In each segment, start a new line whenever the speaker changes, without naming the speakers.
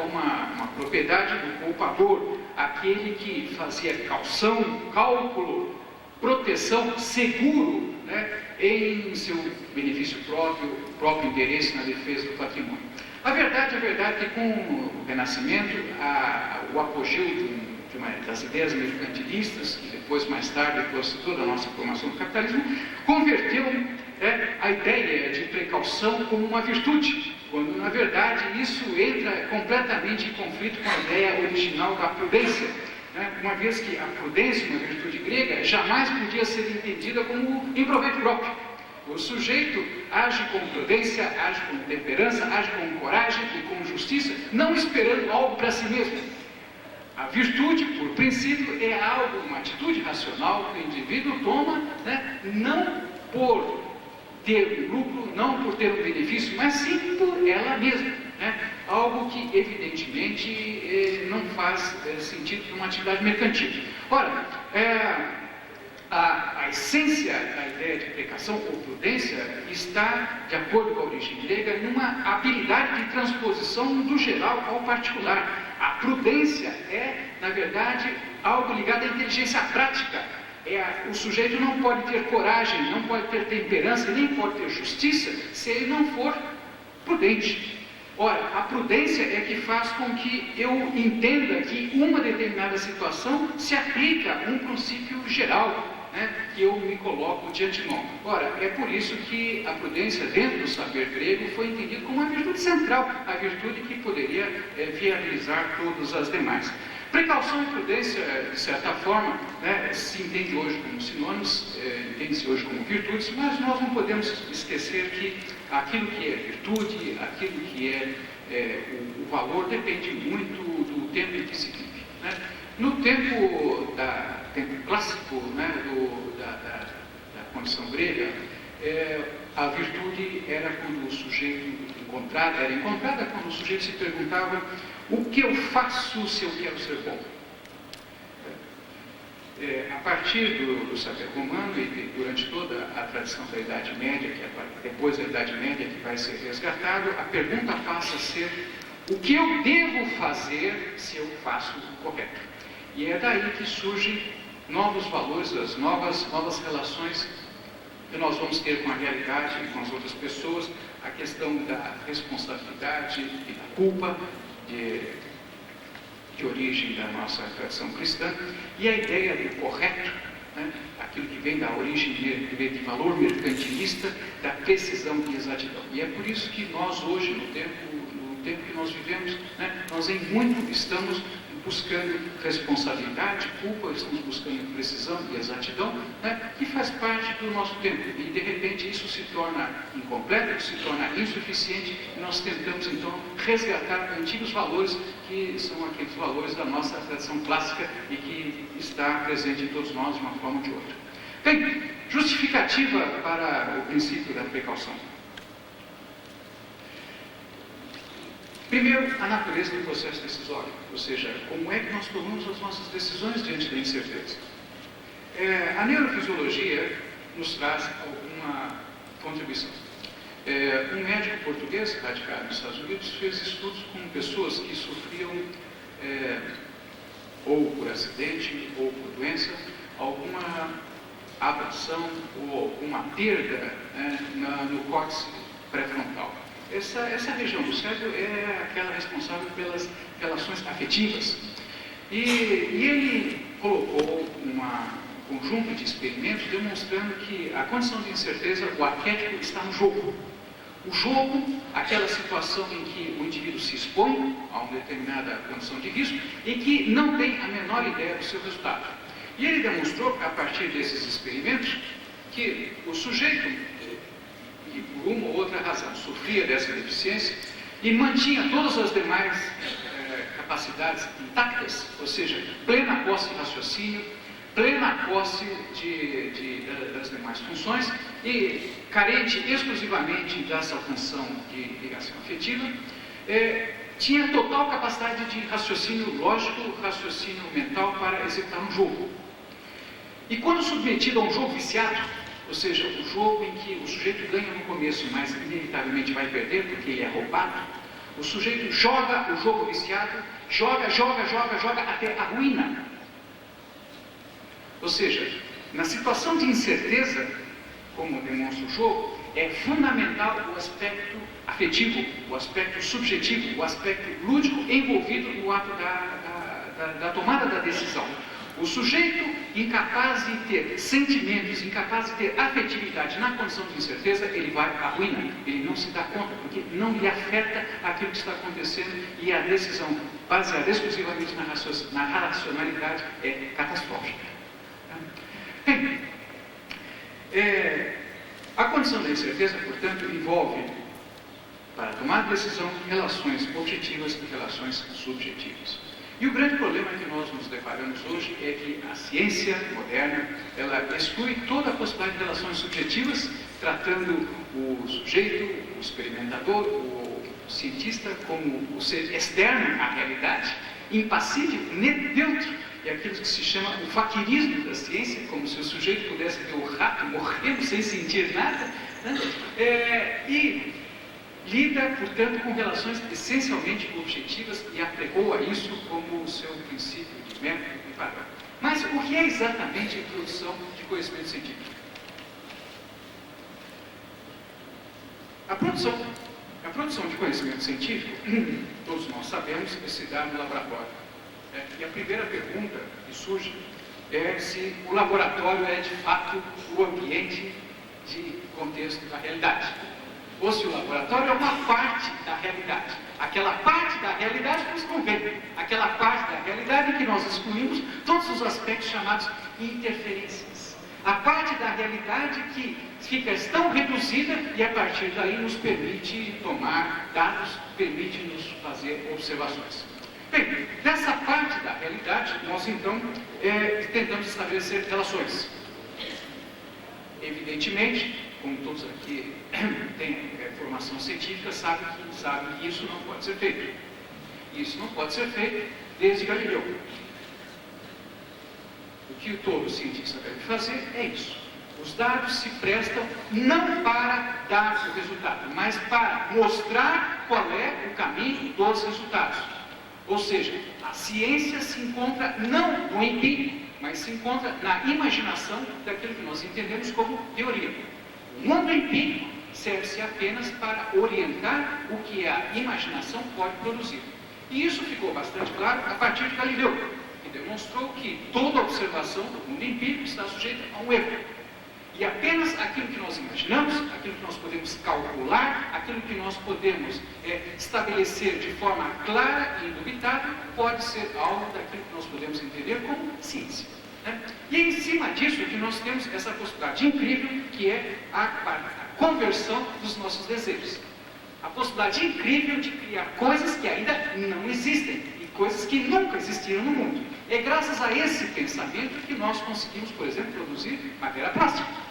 uma propriedade do poupador, aquele que fazia calção, cálculo, proteção, seguro, né, em seu benefício próprio interesse na defesa do patrimônio. A verdade é que com o Renascimento, o apogeu das ideias mercantilistas, que depois, mais tarde, trouxe toda a nossa formação do capitalismo, converteu a ideia de precaução como uma virtude, quando, na verdade, isso entra completamente em conflito com a ideia original da prudência, né? Uma vez que a prudência, uma virtude grega, jamais podia ser entendida como em proveito próprio. O sujeito age com prudência, age com temperança, age com coragem e com justiça, não esperando algo para si mesmo. A virtude, por princípio, é algo, uma atitude racional que o indivíduo toma, né, não por ter um lucro, não por ter um benefício, mas sim por ela mesma, né? Algo que, evidentemente, não faz sentido numa atividade mercantil. Ora, a essência da ideia de precaução ou prudência está, de acordo com a origem grega, numa habilidade de transposição do geral ao particular. A prudência é, na verdade, algo ligado à inteligência prática. O sujeito não pode ter coragem, não pode ter temperança, nem pode ter justiça se ele não for prudente. Ora, a prudência é que faz com que eu entenda que uma determinada situação se aplica a um princípio geral, né, que eu me coloco de antemão. Ora, é por isso que a prudência, dentro do saber grego, foi entendida como uma virtude central, a virtude que poderia viabilizar todas as demais. Precaução e prudência, de certa forma, né, se entende hoje como sinônimos, entende-se hoje como virtudes, mas nós não podemos esquecer que aquilo que é virtude, aquilo que o valor, depende muito do tempo em que se vive, né? No tempo clássico, né, da condição grega, a virtude era quando o sujeito era encontrada quando o sujeito se perguntava: o que eu faço se eu quero ser bom? A partir do saber romano e durante toda a tradição da Idade Média, que é depois da Idade Média que vai ser resgatado, a pergunta passa a ser: o que eu devo fazer se eu faço o correto? E é daí que surgem novos valores, as novas relações que nós vamos ter com a realidade e com as outras pessoas, a questão da responsabilidade e da culpa, de origem da nossa tradição cristã, e a ideia do correto, né, aquilo que vem da origem de valor mercantilista, da precisão e exatidão. E é por isso que nós hoje, no tempo que nós vivemos, né, nós em muito estamos buscando responsabilidade, culpa, estamos buscando precisão e exatidão, né, que faz parte do nosso tempo. E, de repente, isso se torna incompleto, se torna insuficiente, e nós tentamos, então, resgatar antigos valores, que são aqueles valores da nossa tradição clássica e que está presente em todos nós de uma forma ou de outra. Bem, justificativa para o princípio da precaução. Primeiro, a natureza do processo decisório, ou seja, como é que nós tomamos as nossas decisões diante da incerteza. A neurofisiologia nos traz alguma contribuição. Um médico português, radicado nos Estados Unidos, fez estudos com pessoas que sofriam, ou por acidente, ou por doença, alguma abração ou alguma perda, né, no córtex pré-frontal. Essa região do cérebro é aquela responsável pelas relações afetivas. E ele colocou um conjunto de experimentos demonstrando que a condição de incerteza, o arquétipo, está no jogo. O jogo, aquela situação em que o indivíduo se expõe a uma determinada condição de risco e que não tem a menor ideia do seu resultado. E ele demonstrou, a partir desses experimentos, que o sujeito, que por uma ou outra razão sofria dessa deficiência e mantinha todas as demais capacidades intactas, ou seja, plena posse de raciocínio, plena posse das demais funções e carente exclusivamente dessa função de ligação afetiva, tinha total capacidade de raciocínio lógico, raciocínio mental para executar um jogo. E quando submetido a um jogo viciado, ou seja, o jogo em que o sujeito ganha no começo, mas inevitavelmente vai perder porque ele é roubado, O sujeito joga o jogo viciado, joga até a ruína. Ou seja, na situação de incerteza, como demonstra o jogo, é fundamental o aspecto afetivo, o aspecto subjetivo, o aspecto lúdico envolvido no ato da tomada da decisão. O sujeito incapaz de ter sentimentos, incapaz de ter afetividade na condição de incerteza, ele vai à ruína. Ele não se dá conta, porque não lhe afeta aquilo que está acontecendo e a decisão baseada exclusivamente na racionalidade é catastrófica. Bem, a condição da incerteza, portanto, envolve, para tomar decisão, relações objetivas e relações subjetivas. E o grande problema que nós nos deparamos hoje é que a ciência moderna, ela exclui toda a possibilidade de relações subjetivas, tratando o sujeito, o experimentador, o cientista como o ser externo à realidade, impassível, neutro, e aquilo que se chama o faquirismo da ciência, como se o sujeito pudesse ver o rato morrendo sem sentir nada, né? E lida, portanto, com relações essencialmente objetivas e apregoa isso como o seu princípio de método e padrão. Mas o que é exatamente a produção de conhecimento científico? A produção de conhecimento científico, todos nós sabemos, se dá no laboratório. E a primeira pergunta que surge é se o laboratório é de fato o ambiente de contexto da realidade. Ou se o laboratório é uma parte da realidade. Aquela parte da realidade que nos convém. Aquela parte da realidade em que nós excluímos todos os aspectos chamados interferências. A parte da realidade que fica tão reduzida e a partir daí nos permite tomar dados, permite nos fazer observações. Bem, nessa parte da realidade, nós então tentamos estabelecer relações. Evidentemente, como todos aqui têm formação científica, sabem que isso não pode ser feito. Isso não pode ser feito desde Galileu. O que todo cientista deve fazer é isso. Os dados se prestam não para dar o resultado, mas para mostrar qual é o caminho dos resultados. Ou seja, a ciência se encontra não no empírico, mas se encontra na imaginação daquilo que nós entendemos como teoria. O mundo empírico serve-se apenas para orientar o que a imaginação pode produzir. E isso ficou bastante claro a partir de Galileu, que demonstrou que toda observação do mundo empírico está sujeita a um erro. E apenas aquilo que nós imaginamos, aquilo que nós podemos calcular, aquilo que nós podemos estabelecer de forma clara e indubitável, pode ser algo daquilo que nós podemos entender como ciência. Né? E em cima disso que nós temos essa possibilidade incrível, que é a conversão dos nossos desejos. A possibilidade incrível de criar coisas que ainda não existem e coisas que nunca existiram no mundo. É graças a esse pensamento que nós conseguimos, por exemplo, produzir matéria plástica.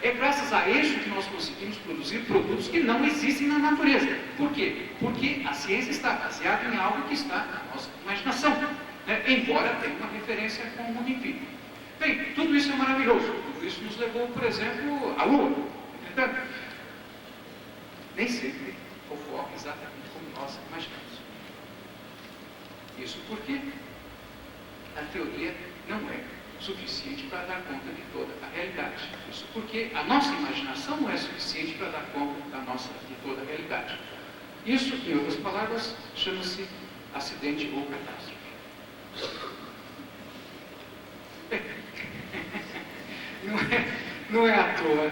É graças a isso que nós conseguimos produzir produtos que não existem na natureza. Por quê? Porque a ciência está baseada em algo que está na nossa imaginação, embora tenha uma referência com o mundo empírico. Bem, tudo isso é maravilhoso. Tudo isso nos levou, por exemplo, à Lua. Entretanto, nem sempre ocorre exatamente como nós imaginamos. Isso porque a teoria não é suficiente para dar conta de toda a realidade. Isso porque a nossa imaginação não é suficiente para dar conta de toda a realidade. Isso, em outras palavras, chama-se acidente ou catástrofe. Bem, não é à toa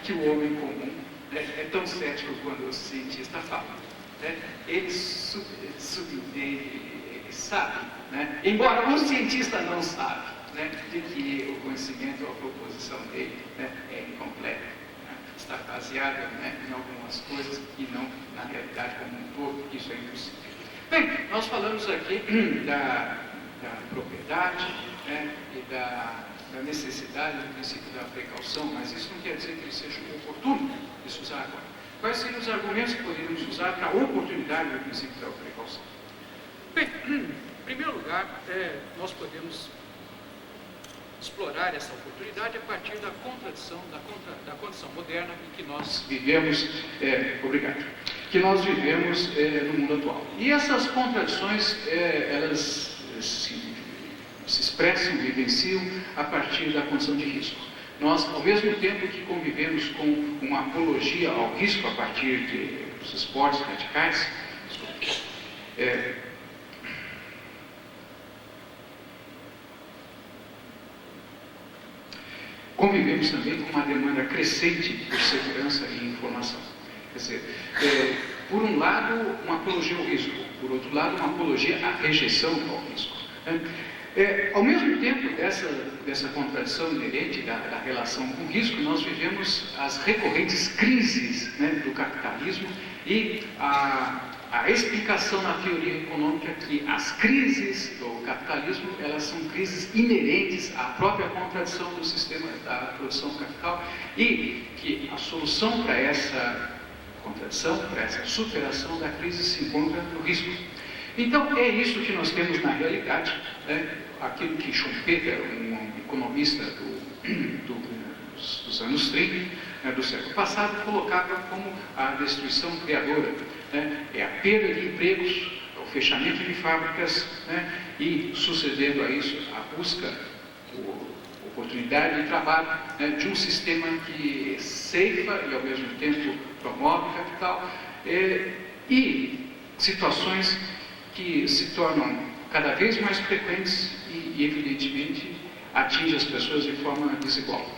que o homem comum é tão cético quando o cientista fala. Ele sabe, embora o cientista não sabe, de que o conhecimento, a proposição dele é incompleta, está baseada em algumas coisas e não na realidade como um todo. Isso é impossível. Bem, nós falamos aqui da propriedade e da necessidade do princípio da precaução, mas isso não quer dizer que ele seja oportuno de se usar agora. Quais seriam os argumentos que poderíamos usar para a oportunidade do princípio da precaução? Bem, em primeiro lugar, nós podemos explorar essa oportunidade a partir da contradição, da condição moderna em que nós vivemos. Obrigado. que nós vivemos no mundo atual. E essas contradições, elas se expressam, vivenciam a partir da condição de risco. Nós, ao mesmo tempo que convivemos com uma apologia ao risco a partir dos esportes radicais, convivemos também com uma demanda crescente por segurança e informação. Quer dizer, por um lado, uma apologia ao risco, por outro lado, uma apologia à rejeição ao risco. Ao mesmo tempo dessa contradição inerente da relação com o risco, nós vivemos as recorrentes crises, né, do capitalismo e a explicação na teoria econômica que as crises do capitalismo, elas são crises inerentes à própria contradição do sistema da produção do capital e que a solução para essa contradição, para essa superação da crise se encontra no risco. Então, é isso que nós temos na realidade, né? Aquilo que Schumpeter, um economista dos anos 30, né, do século passado, colocava como a destruição criadora. Né? É a perda de empregos, o fechamento de fábricas, né? E, sucedendo a isso, a busca por oportunidade de trabalho, né, de um sistema que ceifa e, ao mesmo tempo, promove o capital, e situações que se tornam cada vez mais frequentes e evidentemente, atingem as pessoas de forma desigual.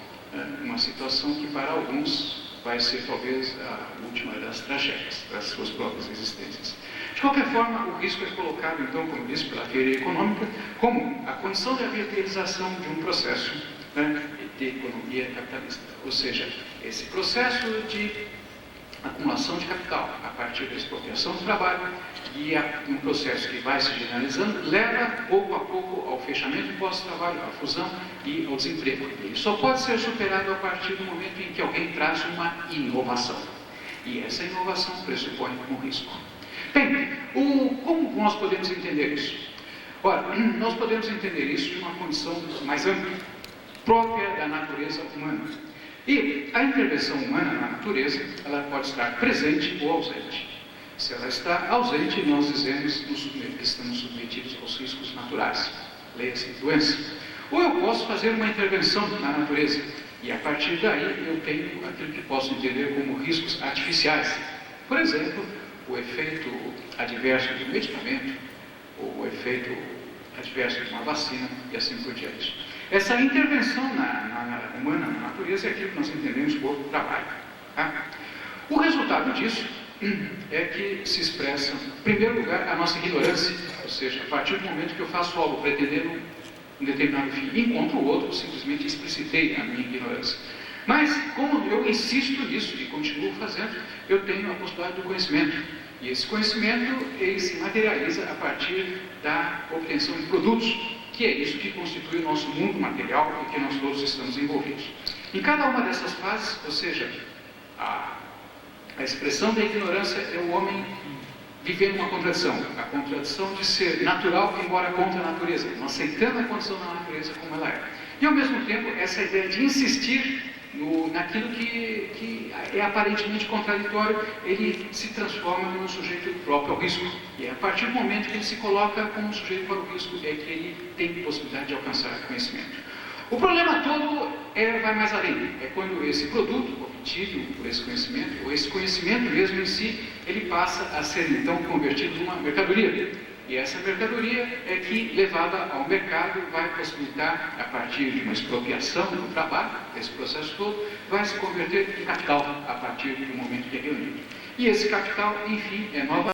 Uma situação que, para alguns, vai ser talvez a última das tragédias, das suas próprias existências. De qualquer forma, o risco é colocado, então, como disse, pela teoria econômica, como a condição da materialização de um processo, né, de economia capitalista. Ou seja, esse processo de acumulação de capital a partir da expropriação do trabalho e um processo que vai se generalizando leva pouco a pouco ao fechamento do pós-trabalho, à fusão e ao desemprego. Ele só pode ser superado a partir do momento em que alguém traz uma inovação. E essa inovação pressupõe um risco. Bem, como nós podemos entender isso? Ora, nós podemos entender isso de uma condição mais ampla, própria da natureza humana. E a intervenção humana na natureza, ela pode estar presente ou ausente. Se ela está ausente, nós dizemos que estamos submetidos aos riscos naturais, leia-se doença. Ou eu posso fazer uma intervenção na natureza, e a partir daí eu tenho aquilo que posso entender como riscos artificiais. Por exemplo, o efeito adverso de um medicamento, ou o efeito adverso de uma vacina, e assim por diante. Essa intervenção humana na natureza é aquilo que nós entendemos por trabalho. Tá? O resultado disso é que se expressa, em primeiro lugar, a nossa ignorância, ou seja, a partir do momento que eu faço algo pretendendo um determinado fim e encontro o outro, simplesmente explicitei a minha ignorância. Mas, como eu insisto nisso e continuo fazendo, eu tenho a possibilidade do conhecimento. E esse conhecimento, ele se materializa a partir da obtenção de produtos, que é isso que constitui o nosso mundo material e que nós todos estamos envolvidos. Em cada uma dessas fases, ou seja, a expressão da ignorância é o homem vivendo uma contradição. A contradição de ser natural, embora contra a natureza, não aceitando a condição da natureza como ela é. E, ao mesmo tempo, essa ideia de insistir naquilo que é aparentemente contraditório, ele se transforma num sujeito próprio ao risco. E é a partir do momento que ele se coloca como um sujeito para o risco, é que ele tem possibilidade de alcançar conhecimento. O problema todo vai mais além. É quando esse produto obtido por esse conhecimento, ou esse conhecimento mesmo em si, ele passa a ser então convertido numa mercadoria. E essa mercadoria é que, levada ao mercado, vai possibilitar, a partir de uma expropriação do trabalho, esse processo todo, vai se converter em capital, a partir do momento que é reunido. E esse capital, enfim, é nova